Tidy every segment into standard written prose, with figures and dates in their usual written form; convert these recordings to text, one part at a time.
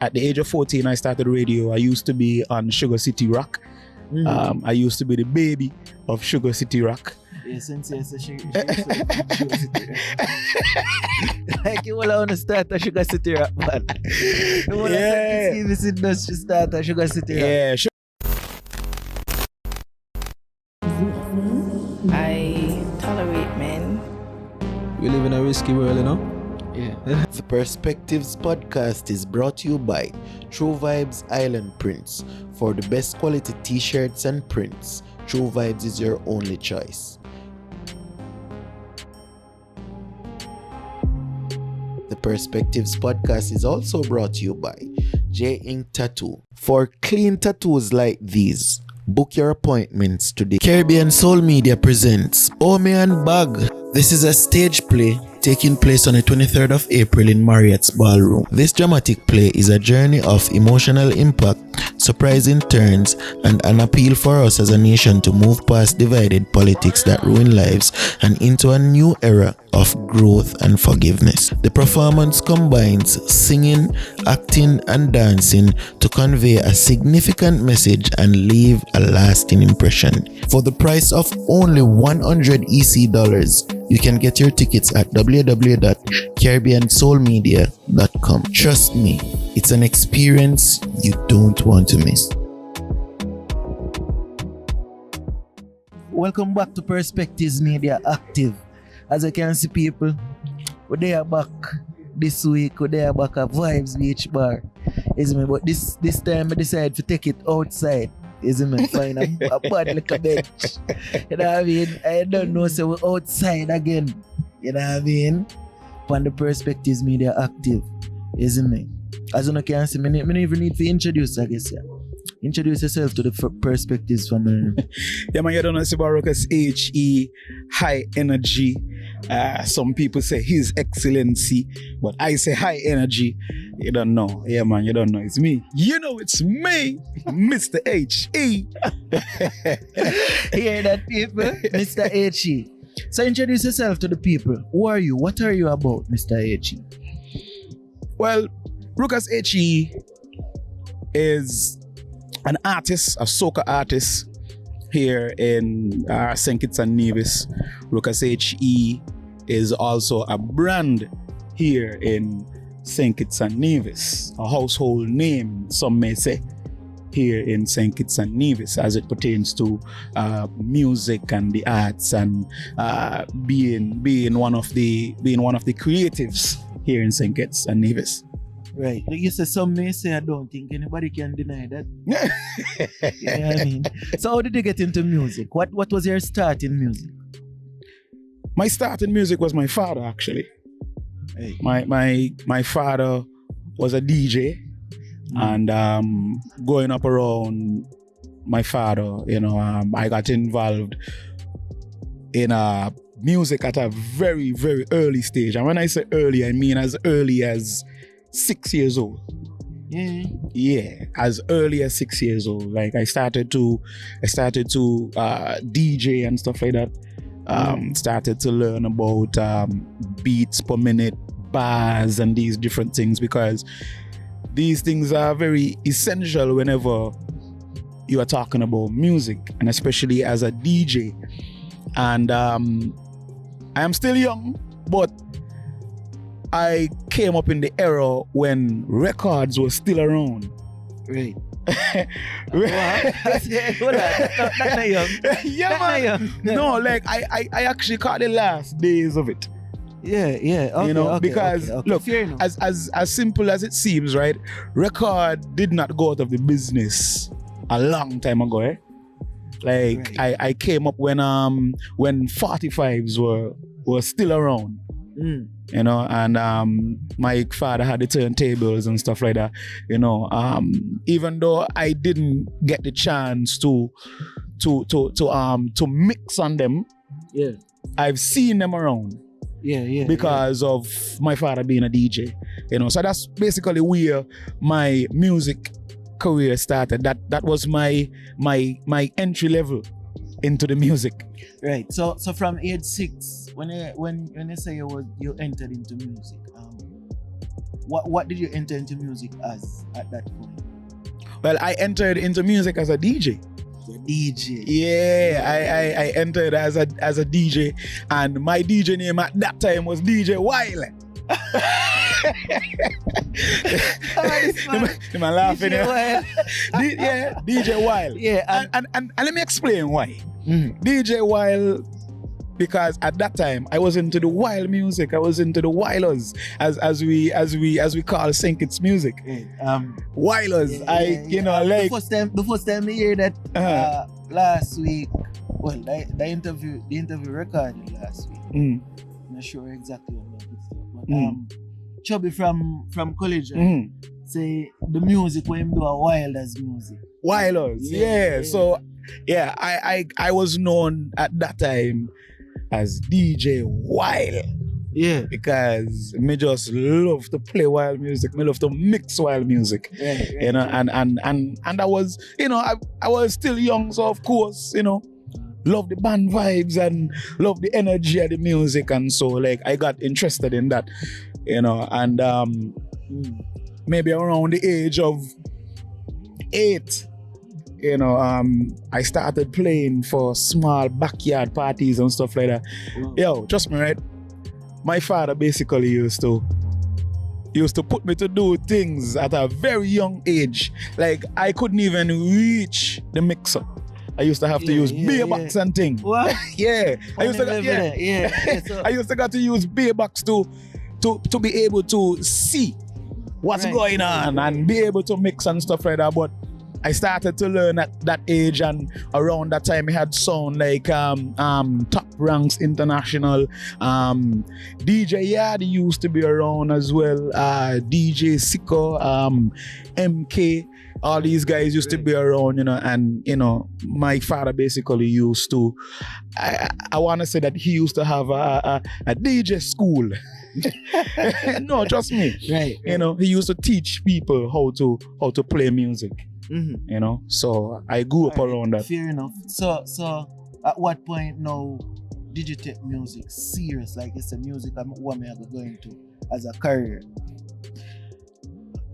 at the age of 14, I started radio. I used to be on Sugar City Rock. I used to be the baby of Sugar City Rock. Yeah, since Sugar City Rock. Like you all want to start a Sugar City Rock, man. You want to see this industry start a Sugar City Rock. Yeah. I tolerate men. We live in a risky world, you know? Yeah. The Perspectives podcast is brought to you by TruVybz Island Prints. For the best quality t-shirts and prints, TruVybz is your only choice. The Perspectives podcast is also brought to you by Jaay Tattoo. For clean tattoos like these, book your appointments today. Caribbean Soul Media presents Ome and Bag. This is a stage play taking place on the 23rd of April in Marriott's Ballroom. This dramatic play is a journey of emotional impact, surprising turns, and an appeal for us as a nation to move past divided politics that ruin lives and into a new era of growth and forgiveness. The performance combines singing, acting, and dancing to convey a significant message and leave a lasting impression. For the price of only $100 EC, you can get your tickets at www.caribbeansoulmedia.com. Trust me, it's an experience you don't want to miss. Welcome back to Perspectives Media Active. As you can see, people, we are back this week. We are back at Vibes Beach Bar. Isn't it? But this time I decided to take it outside. Isn't it? Find a bad little bench. You know what I mean? I don't know, so we're outside again. You know what I mean? On the Perspectives Media Active. Isn't it? As you can see, I don't even need to introduce, I guess. Yeah. Introduce yourself to the Perspectives family. Yeah, man, you don't know about Rucas HE, high energy. Some people say His Excellency, but I say high energy. You don't know. Yeah, man, you don't know. It's me. You know it's me, Mr. HE. Hear that, people? Mr. HE. So introduce yourself to the people. Who are you? What are you about, Mr. HE? Well, Rucas HE is an artist, a soca artist here in St. Kitts and Nevis. Rucas HE is also a brand here in St. Kitts and Nevis, a household name, some may say, here in St. Kitts and Nevis as it pertains to music and the arts and being one of the creatives here in St. Kitts and Nevis. Right. You say some may say, I don't think anybody can deny that. You know what I mean? So how did you get into music? What was your start in music? My start in music was my father, actually. Hey. My father was a DJ, and growing up around my father, you know, I got involved in music at a very, very early stage. And when I say early, I mean as early as 6 years old. Yeah, as early as 6 years old. Like I started to DJ and stuff like that. Started to learn about beats per minute, bars, and these different things, because these things are very essential whenever you are talking about music, and especially as a DJ. And I am still young, but I came up in the era when records were still around. Right. That's not young. Yeah, man. No, like I actually caught the last days of it. Yeah. Okay, you know, because okay. look, as simple as it seems, right? Record did not go out of the business a long time ago, eh? Like right. I came up when 45s were still around. You know, and my father had the turntables and stuff like that. You know, even though I didn't get the chance to mix on them, yeah, I've seen them around. Yeah. Because of my father being a DJ. You know, so that's basically where my music career started. That was my entry level into the music. Right. So from age 6, when you say you entered into music, what did you enter into music as at that point? Well, I entered into music as a DJ. The DJ. Yeah, I entered as a DJ, and my DJ name at that time was DJ Wiley. Am I laughing? DJ Wild. Yeah, and let me explain why. Mhm. DJ Wild, because at that time I was into the wild music. I was into the wilders, as we call St. Kitts music. Wilders. Like the first time I hear that last week. Well, the interview recorded last week. I'm not sure exactly what it is, but Chubby from college say the music when him do a wilders music. Wilders. Yeah. So yeah, I was known at that time as DJ Wild. Yeah. Because me just love to play wild music. Me love to mix wild music. You know, and I was, I was still young, so of course, love the band vibes and love the energy of the music, and so like I got interested in that, and maybe around the age of 8, I started playing for small backyard parties and stuff like that. Yo, trust me, right? My father basically used to put me to do things at a very young age. Like I couldn't even reach the mixer. I used to have to use beer box and thing. What? Yeah. I used to So, I used to got to use beer box to be able to see what's going on and be able to mix and stuff like that. But I started to learn at that age, and around that time I had sound like Top Ranks International, DJ Yard used to be around as well, DJ Sicko, MK. All these guys used to be around, and my father basically used to, I want to say that he used to have a DJ school. No, trust me. Right. He used to teach people how to play music. So I grew up around that. Fair enough. So at what point now did you take music serious? Like it's a music what me go into as a career?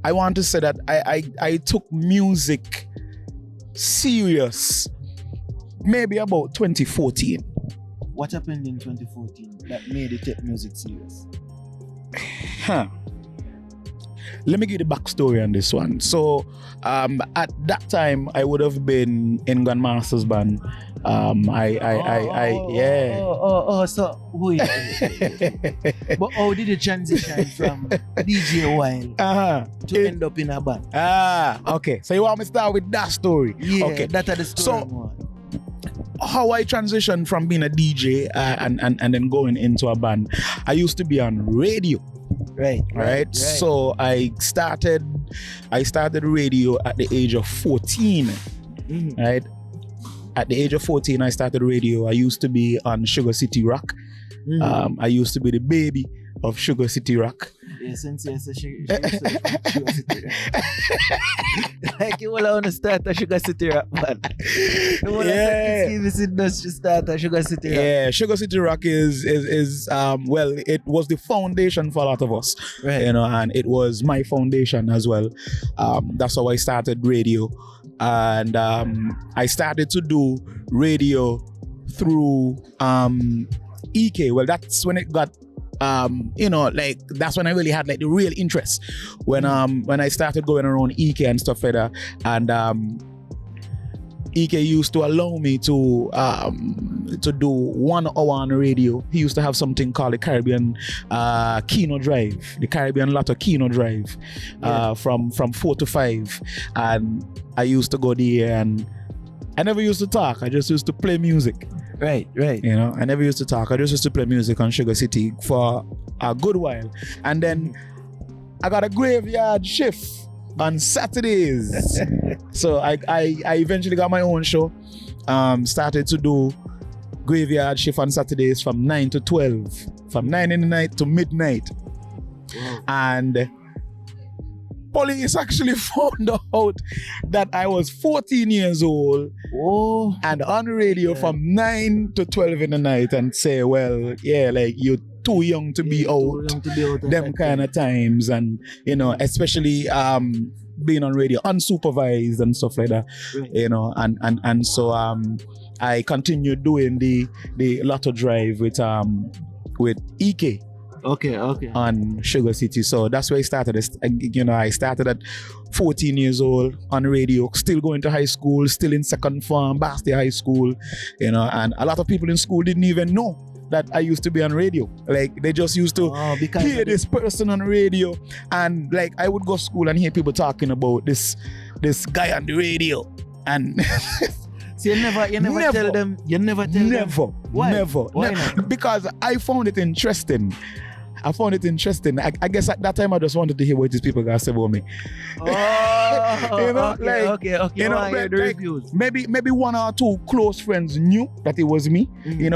I want to say that I took music serious maybe about 2014. What happened in 2014 that made you take music serious? Let me give the backstory on this one. So at that time I would have been in Grandmasters band. So wait. But how did you transition from DJ Wild to end up in a band? Okay. So you want me to start with that story? Yeah, okay. That's the story. So how I transitioned from being a DJ and then going into a band, I used to be on radio. Right. So I started radio at the age of 14. Right. At the age of 14, I started radio. I used to be on Sugar City Rock. I used to be the baby of Sugar City Rock. Yeah, since Sugar City Rock. Like you all want to start a Sugar City Rock, man. You want to see this industry start a Sugar City Rock. Yeah, Sugar City Rock is well, it was the foundation for a lot of us, right. And it was my foundation as well. That's how I started radio, and I started to do radio through EK. Well, that's when it got. That's when I really had like the real interest when I started going around EK and stuff like that, and EK used to allow me to do 1 hour on the radio. He used to have something called the Caribbean Kino Drive, the Caribbean Lotto Kino Drive, from 4 to 5, and I used to go there, and I never used to talk. I just used to play music. Right. I never used to talk. I just used to play music on Sugar City for a good while. And then I got a graveyard shift on Saturdays. So I eventually got my own show. Started to do graveyard shift on Saturdays from 9 to 12. From 9 in the night to midnight. Wow. And police actually found out that I was 14 years old and on radio from 9 to 12 in the night, and say, well, yeah, like you too young to be out. Them kind of times, and especially being on radio unsupervised and stuff like that. Right. And so I continued doing the lotto drive with EK. Okay. On Sugar City. So that's where I started. I started at 14 years old on radio, still going to high school, still in second form, Basti High School, and a lot of people in school didn't even know that I used to be on radio. Like, they just used to hear this person on radio, and like I would go to school and hear people talking about this guy on the radio, and so you never tell them. Why? Never. Why not? Because I found it interesting. I I guess at that time I just wanted to hear what these people got to say about me. Maybe one or two close friends knew that it was me,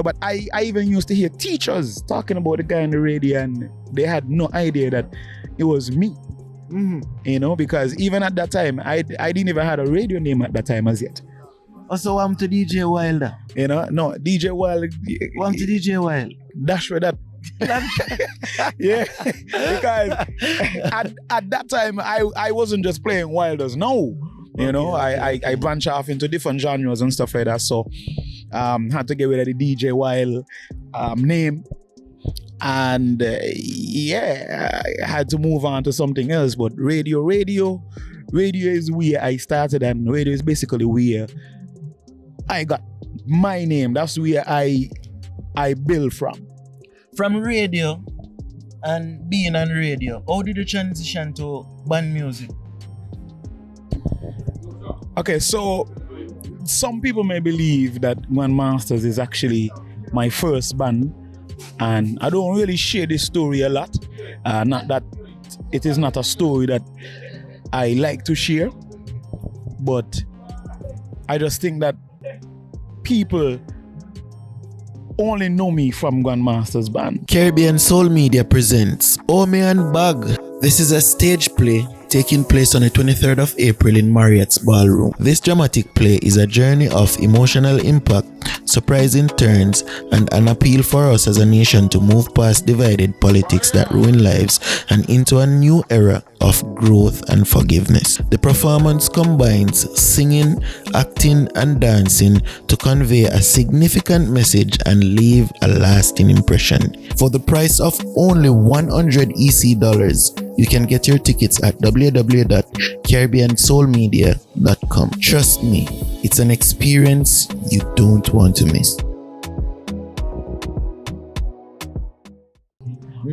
but I even used to hear teachers talking about the guy on the radio, and they had no idea that it was me. Because even at that time, I didn't even have a radio name at that time as yet. Also, I'm to DJ Wilder. No, DJ Wild. I'm to DJ Wild. That's where that. Yeah, because at that time I wasn't just playing Wilders. No, I branch off into different genres and stuff like that. So had to get rid of the DJ Wild name, and I had to move on to something else. But radio is where I started, and radio is basically where I got my name. That's where I built from. From radio and being on radio, how did you transition to band music? Okay, so some people may believe that Grandmasters is actually my first band, and I don't really share this story a lot. Not that it is not a story that I like to share, but I just think that people only know me from Grandmasters band. Caribbean Soul Media presents Ome and Bag. This is a stage play taking place on the 23rd of April in Marriott's Ballroom. This dramatic play is a journey of emotional impact, surprising turns, and an appeal for us as a nation to move past divided politics that ruin lives and into a new era of growth and forgiveness. The performance combines singing, acting, and dancing to convey a significant message and leave a lasting impression. For the price of only $100 EC, you can get your tickets at www.caribbeansoulmedia.com. Trust me, it's an experience you don't want to miss.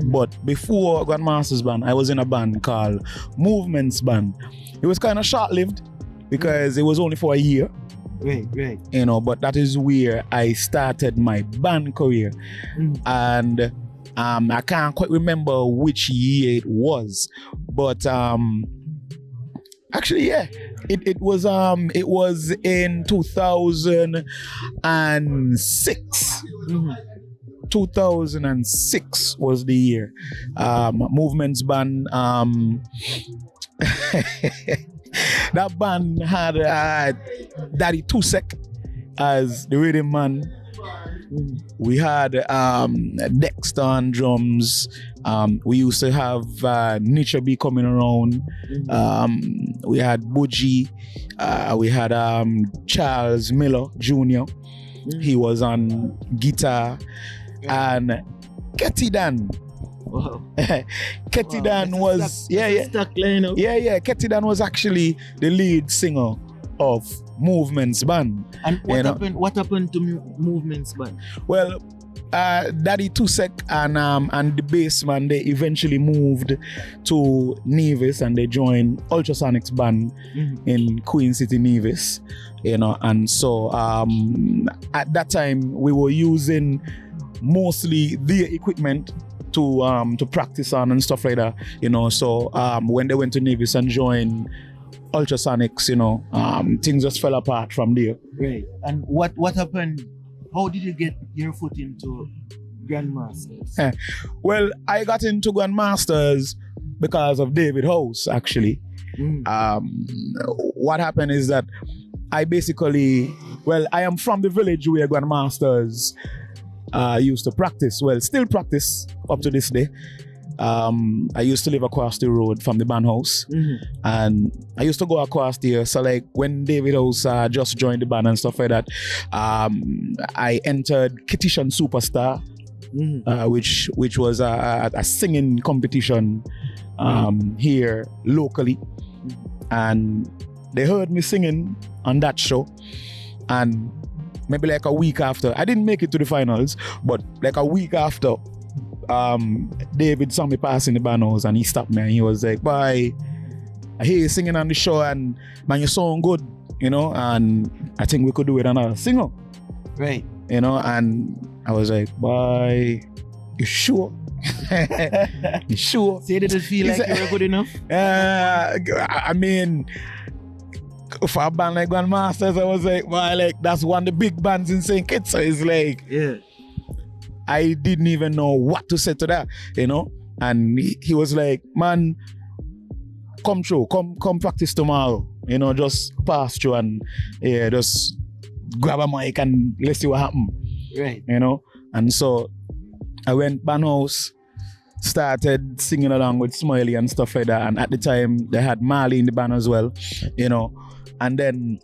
But before Grandmasters band, I was in a band called Movements Band. It was kind of short-lived because it was only for a year. Right. But that is where I started my band career. And I can't quite remember which year it was, but actually, yeah, it was in 2006. 2006 was the year. Movements band. That band had Daddy Tusek as the rhythm man. We had Dexter on drums. We used to have Nietzsche B coming around. We had Buji. We had Charles Miller Jr. He was on guitar. And Ketty Dan. Wow. Ketty Dan was Ketty Dan was actually the lead singer of Movements Band. And what happened to Movements Band? Well, Daddy Tusek and the bass man, they eventually moved to Nevis and they joined Ultrasonics Band in Queen City, Nevis. And so at that time we were using mostly their equipment to practice on and stuff like that. So when they went to Nevis and joined Ultrasonics, things just fell apart from there. Right. And what happened? How did you get your foot into Grandmasters? Well, I got into Grandmasters because of David House, actually. What happened is that I am from the village where Grandmasters I used to practice. Well, still practice up to this day. I used to live across the road from the band house, and I used to go across there. So like when David House just joined the band and stuff like that, I entered Kittition Superstar, which was a singing competition here locally, and they heard me singing on that show, and maybe like a week after, I didn't make it to the finals, but like a week after, David saw me passing the band house and he stopped me and he was like, "Boy, I hear you singing on the show and man, you sound good, you know, and I think we could do it another singer." Right. You know, and I was like, "Boy, you sure?" You sure? So did it feel like you were good enough? I mean, for a band like Grandmasters, I was like, "Boy, like that's one of the big bands in St. Kitts." So it's like, yeah. I didn't even know what to say to that, you know. And he was like, "Man, come through, come practice tomorrow, you know, just pass through and yeah, just grab a mic and let's see what happens." Right. You know. And so I went band house, started singing along with Smiley and stuff like that. And at the time they had Marley in the band as well, you know. And then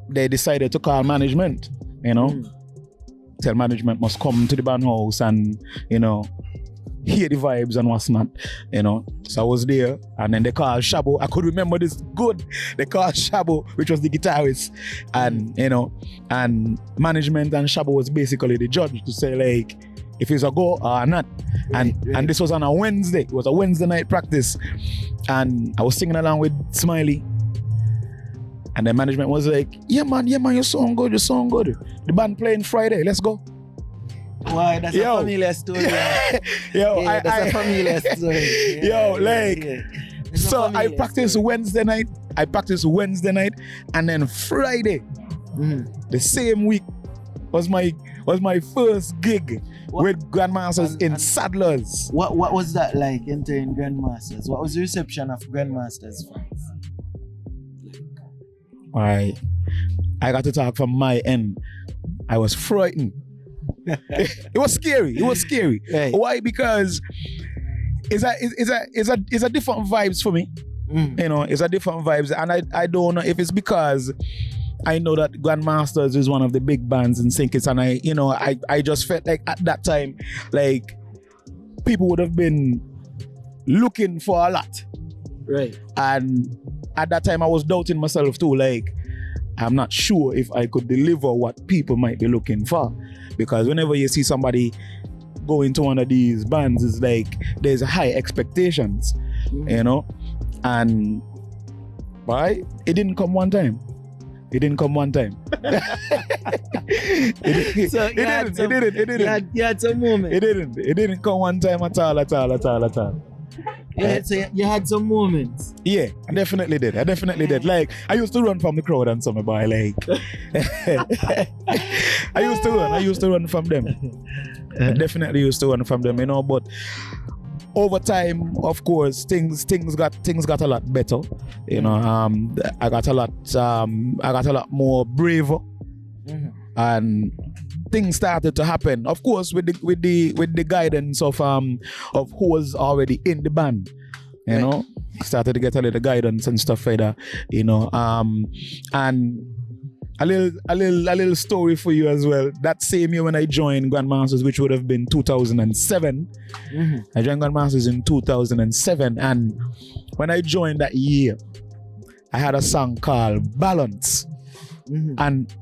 they decided to call management, you know. Tell management must come to the band house and, you know, hear the vibes and what's not, you know. So I was there, and then they called Shabo. I could remember this good. They called Shabo, which was the guitarist, and you know, and management and Shabo was basically the judge to say like if it's a go or not. And this was on a Wednesday. It was a Wednesday night practice, and I was singing along with Smiley. And the management was like, yeah man, you sound good, The band playing Friday, let's go. Why, that's a familiar story. That's a familiar story. So I practiced Wednesday night, and then Friday, the same week, was my first gig with Grandmasters in Saddlers. What was that like entering Grandmasters? What was the reception of Grandmasters fans? I got to talk from my end. I was frightened. It was scary. Right. Why? Because it's a different vibes for me. You know, it's a different vibes, and I don't know if it's because I know that Grandmasters is one of the big bands in St. Kitts, and I just felt like at that time, like people would have been looking for a lot. Right. And at that time I was doubting myself too, like I'm not sure if I could deliver what people might be looking for. Because whenever you see somebody go into one of these bands, it's like there's high expectations, you know? And why? It didn't come one time. It didn't. You had some moment. It didn't come one time at all. Yeah, so you had some moments. Yeah, I definitely did. Like, I used to run from the crowd and something, boy. Like, I used to run from them. I definitely used to run from them, you know. But over time, of course, things got a lot better. You know, I got a lot more braver, and things started to happen. Of course, with the guidance of who was already in the band. You know, started to get a little guidance and stuff like that. You know, and a little story for you as well. That same year when I joined Grandmasters, which would have been 2007, I joined Grandmasters in 2007, and when I joined that year, I had a song called Balance, and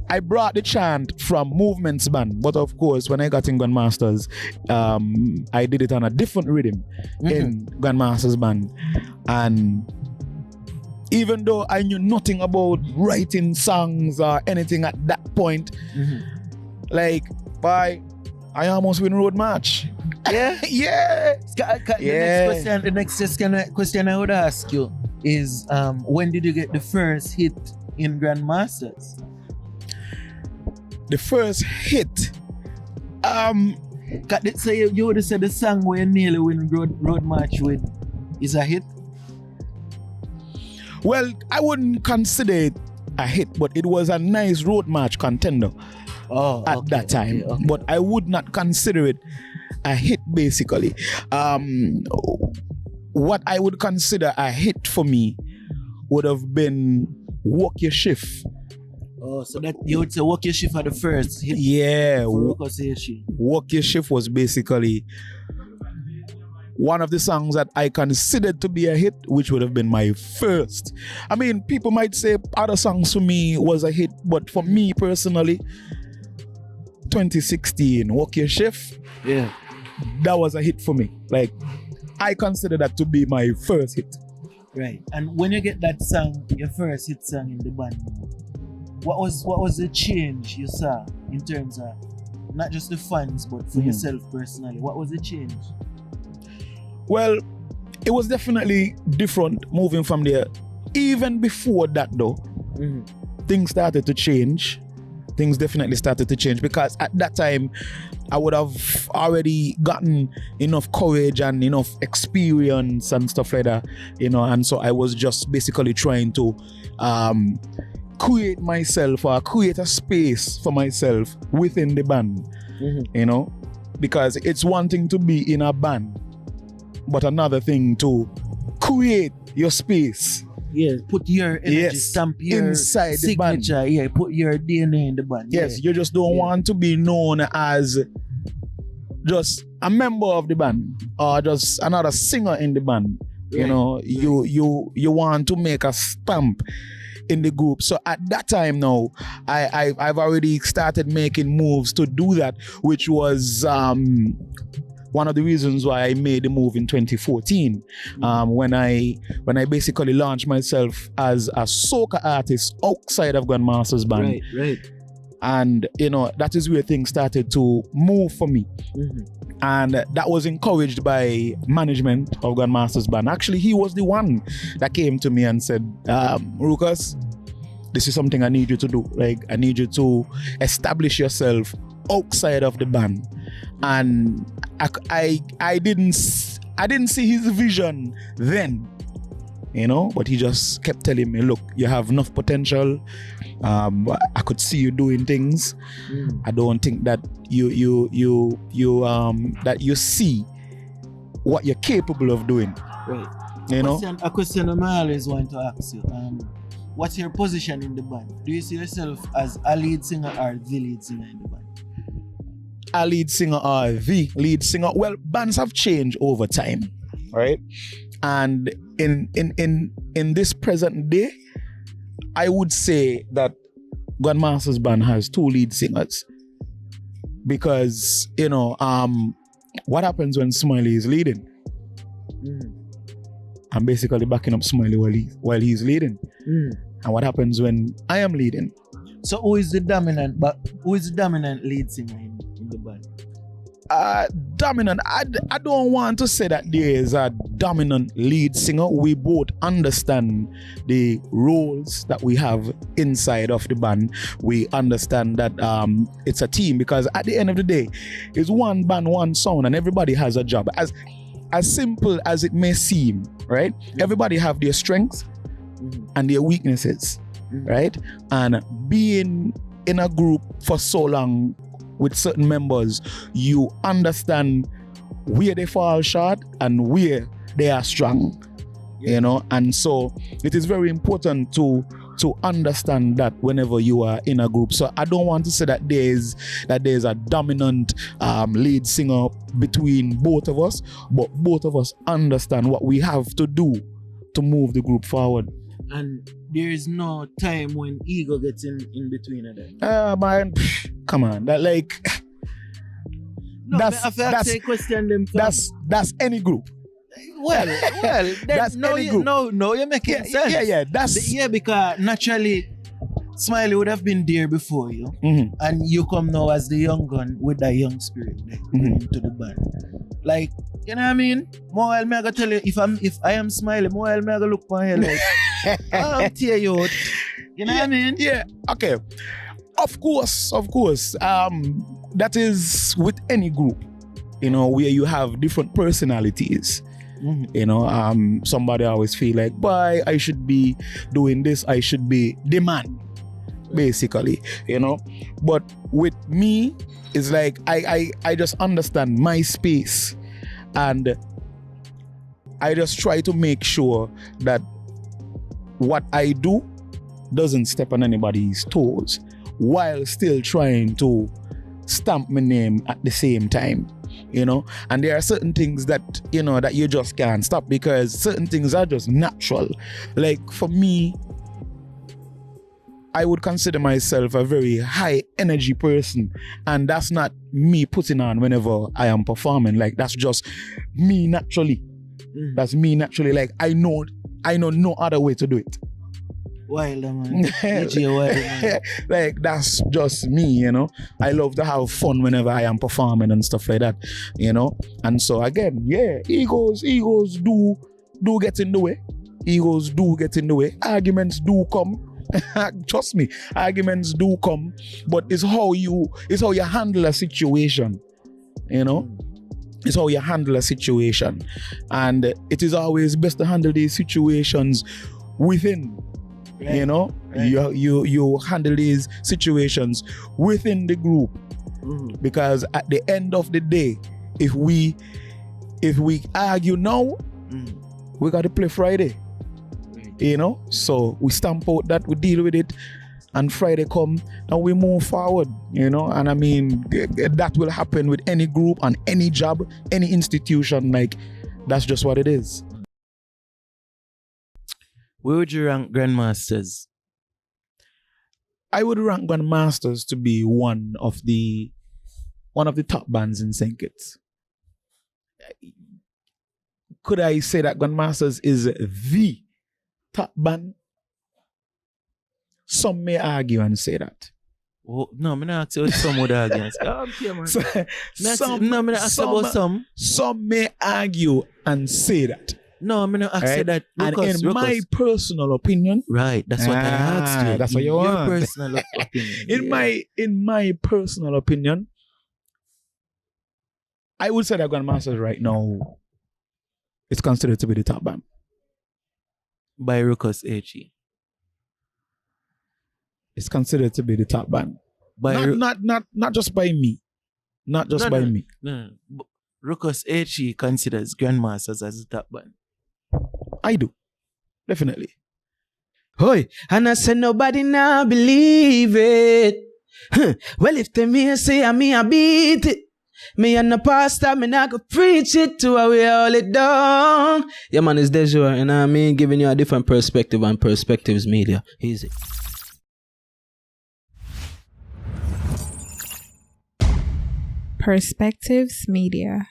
I brought the chant from Movements Band, but of course, when I got in Grandmasters, I did it on a different rhythm in Grandmasters Band. And even though I knew nothing about writing songs or anything at that point, like, I almost win road match. Yeah? Yeah. The next question I would ask you is, when did you get the first hit in Grandmasters? The first hit. So you would have said the song where you nearly win road match with is a hit? Well, I wouldn't consider it a hit, but it was a nice road match contender. at that time. But I would not consider it a hit, basically. What I would consider a hit for me would have been Walk Your Shift. Oh, so that you would say Walk Your Shift are the first hit for Rucas HE. Walk Your Shift was basically one of the songs that I considered to be a hit, which would have been my first. I mean, people might say other songs for me was a hit, but for me personally, 2016, Walk Your Shift, that was a hit for me. Like, I consider that to be my first hit. Right. And when you get that song, your first hit song in the band, what was the change you saw in terms of not just the fans, but for yourself personally? What was the change? Well, it was definitely different moving from there. Even before that though, things started to change. Things definitely started to change because at that time, I would have already gotten enough courage and enough experience and stuff like that, and so I was just basically trying to create myself or create a space for myself within the band, because it's one thing to be in a band, but another thing to create your space. Yeah, put your energy, stamp your inside signature, the band. Yeah, put your DNA in the band. Yes, you just don't want to be known as just a member of the band or just another singer in the band. You want to make a stamp in the group. So at that time now, I've already started making moves to do that, which was one of the reasons why I made the move in 2014, when I basically launched myself as a soca artist outside of Grandmasters band. Right. And that is where things started to move for me. And that was encouraged by management of Grandmasters band. Actually, he was the one that came to me and said, Rucas, this is something I need you to do. Like, I need you to establish yourself outside of the band. And I didn't see his vision then, but he just kept telling me, look, you have enough potential. I could see you doing things. I don't think that that you see what you're capable of doing. Right. A question I always want to ask you. What's your position in the band? Do you see yourself as a lead singer or the lead singer in the band? A lead singer or the lead singer? Well, bands have changed over time, right? And in this present day, I would say that Grandmasters band has two lead singers, because what happens when Smiley is leading? I'm basically backing up Smiley while he's leading. And what happens when I am leading? So who is the dominant lead singer in the band? Dominant. I don't want to say that there is a dominant lead singer. We both understand the roles that we have inside of the band. We understand that it's a team, because at the end of the day, it's one band, one sound, and everybody has a job. As simple as it may seem, right? Everybody have their strengths and their weaknesses, right? And being in a group for so long with certain members, you understand where they fall short and where they are strong, and so it is very important to understand that whenever you are in a group. So I don't want to say that there's a dominant lead singer between both of us, but both of us understand what we have to do to move the group forward. And there is no time when ego gets in between of them. Man, come on, that like. No, that's any group. Well, that's any group. No, you're making sense. Yeah, because naturally, Smiley would have been there before you, and you come now as the young gun with that young spirit into the band. Like, you know what I mean? More I'm gonna tell you, if I am Smiley, more I'm gonna look for here like I'll tear you out. You know what I mean? Yeah. Okay. Of course. That is with any group, where you have different personalities. Somebody always feel like, boy, I should be doing this, I should be the man. basically, you know. But with me, it's like I just understand my space, and I just try to make sure that what I do doesn't step on anybody's toes, while still trying to stamp my name at the same time, you know. And there are certain things that, you know, that you just can't stop, because certain things are just natural. Like for me, I would consider myself a very high energy person, and that's not me putting on whenever I am performing. Like that's just me naturally. That's me naturally. Like I know no other way to do it. Wild, man. DJ wild, man. Like that's just me, you know. I love to have fun whenever I am performing and stuff like that, you know. And so again, yeah, egos do get in the way. Egos do get in the way. Arguments do come. Trust me, arguments do come, but it's how you handle a situation, you know. It's how you handle a situation, and it is always best to handle these situations within. Right. You know, right. you handle these situations within the group, because at the end of the day, if we argue now, we got to play Friday. You know, so we stamp out that, we deal with it, and Friday come and we move forward, you know. And I mean, that will happen with any group and any job, any institution. Like, that's just what it is. Where would you rank Grandmasters? I would rank Grandmasters to be one of the top bands in St. Kitts. Could I say that Grandmasters is the top band? Some may argue and say that. Oh, no, I'm not asking what some would argue and say. Some may argue and say that. No, I'm not asking that. And in my personal opinion, right, that's what I asked you. That's what you want. Your personal opinion. In my personal opinion, I would say that Grandmasters right now is considered to be the top band. By Rucas HE. It's considered to be the top band. Not just by me. Not just by me. No. Rucas HE considers Grandmasters as the top band. I do. Definitely. Hoy, and I said nobody now believe it. Well, if they me say I beat it. Me and the pastor, me not go preach it to how we hold it down. Yeah, man, it's Dejour, and I mean giving you a different perspective on TruVybz Media. Easy. TruVybz Media.